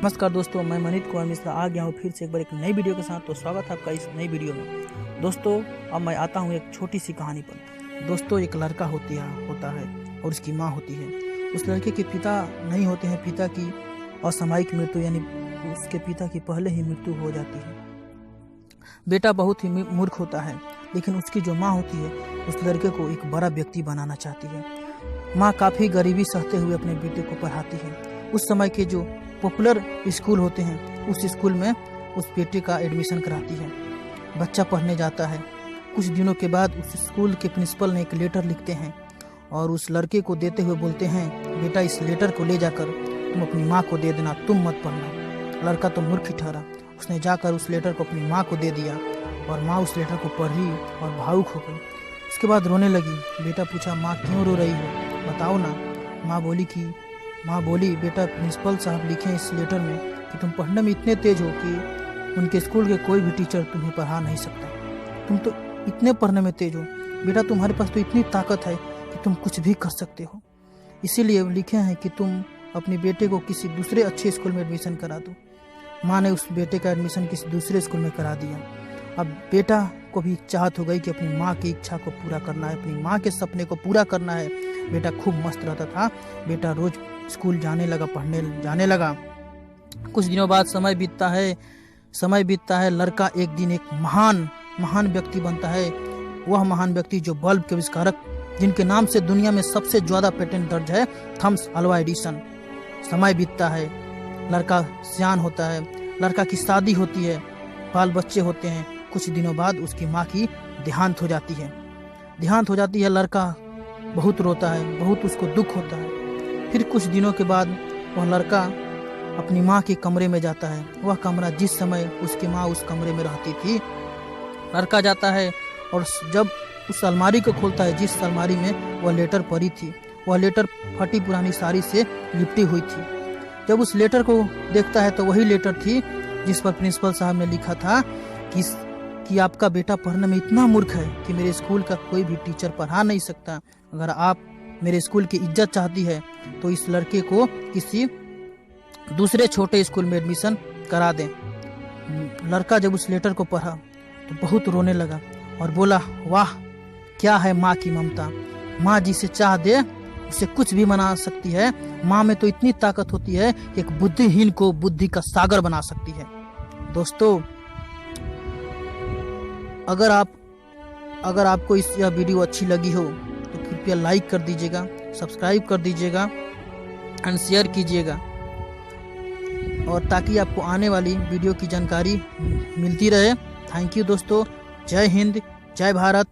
नमस्कार दोस्तों, मैं मनीत कुमार मिश्रा आ गया हूँ फिर से एक बार एक नई वीडियो के साथ। तो स्वागत है आपका इस नई वीडियो में। दोस्तों अब मैं आता हूँ एक छोटी सी कहानी पर। दोस्तों एक लड़का होता है और उसकी माँ होती है। उस लड़के के पिता नहीं होते हैं, पिता की असामयिक मृत्यु यानी उसके पिता की पहले ही मृत्यु हो जाती है। बेटा बहुत ही मूर्ख होता है, लेकिन उसकी जो माँ होती है उस लड़के को एक बड़ा व्यक्ति बनाना चाहती है। माँ काफ़ी गरीबी सहते हुए अपने बेटे को पढ़ाती है। उस समय के जो पॉपुलर स्कूल होते हैं उस स्कूल में उस बेटे का एडमिशन कराती है। बच्चा पढ़ने जाता है। कुछ दिनों के बाद उस स्कूल के प्रिंसिपल ने एक लेटर लिखते हैं और उस लड़के को देते हुए बोलते हैं, बेटा इस लेटर को ले जाकर तुम अपनी माँ को दे देना, तुम मत पढ़ना। लड़का तो मूर्ख ही ठहरा। उसने जाकर उस लेटर को अपनी माँ को दे दिया और माँ उस लेटर को पढ़ी और भावुक हो गई। उसके बाद रोने लगी। बेटा पूछा, माँ क्यों रो रही हो, बताओ ना। माँ बोली बेटा प्रिंसिपल साहब लिखे इस लेटर में कि तुम पढ़ने में इतने तेज हो कि उनके स्कूल के कोई भी टीचर तुम्हें पढ़ा नहीं सकता। तुम तो इतने पढ़ने में तेज हो बेटा, तुम्हारे पास तो इतनी ताकत है कि तुम कुछ भी कर सकते हो। इसीलिए लिखे हैं कि तुम अपने बेटे को किसी दूसरे अच्छे स्कूल में एडमिशन करा दो। माँ ने उस बेटे का एडमिशन किसी दूसरे स्कूल में करा दिया। अब बेटा को भी चाहत हो गई कि अपनी माँ की इच्छा को पूरा करना है, अपनी माँ के सपने को पूरा करना है। बेटा खूब मस्त रहता था। बेटा रोज स्कूल जाने लगा, पढ़ने जाने लगा। कुछ दिनों बाद समय बीतता है। लड़का एक दिन एक महान व्यक्ति बनता है। वह महान व्यक्ति जो बल्ब के आविष्कारक, जिनके नाम से दुनिया में सबसे ज्यादा पेटेंट दर्ज है, थॉमस अल्वा एडिसन। समय बीतता है, लड़का सियान होता है, लड़का की शादी होती है, बाल बच्चे होते हैं। कुछ दिनों बाद उसकी माँ की देहांत हो जाती है। लड़का बहुत रोता है, बहुत उसको दुख होता है। फिर कुछ दिनों के बाद वह लड़का अपनी माँ के कमरे में जाता है। वह कमरा जिस समय उसकी माँ उस कमरे में रहती थी। लड़का जाता है और जब उस अलमारी को खोलता है जिस अलमारी में वह लेटर पड़ी थी, वह लेटर फटी पुरानी साड़ी से लिपटी हुई थी। जब उस लेटर को देखता है तो वही लेटर थी जिस पर प्रिंसिपल साहब ने लिखा था कि आपका बेटा पढ़ने में इतना मूर्ख है कि मेरे स्कूल का कोई भी टीचर पढ़ा नहीं सकता। अगर आप मेरे स्कूल की इज्जत चाहती है तो इस लड़के को किसी दूसरे छोटे स्कूल में एडमिशन करा दें। लड़का जब उस लेटर को पढ़ा तो बहुत रोने लगा और बोला, वाह क्या है माँ की ममता। माँ जिसे चाह दे उसे कुछ भी बना सकती है। माँ में तो इतनी ताकत होती है कि एक बुद्धिहीन को बुद्धि का सागर बना सकती है। दोस्तों अगर आपको यह वीडियो अच्छी लगी हो तो कृपया लाइक कर दीजिएगा, सब्सक्राइब कर दीजिएगा एंड शेयर कीजिएगा, और ताकि आपको आने वाली वीडियो की जानकारी मिलती रहे। थैंक यू दोस्तों। जय हिंद, जय भारत।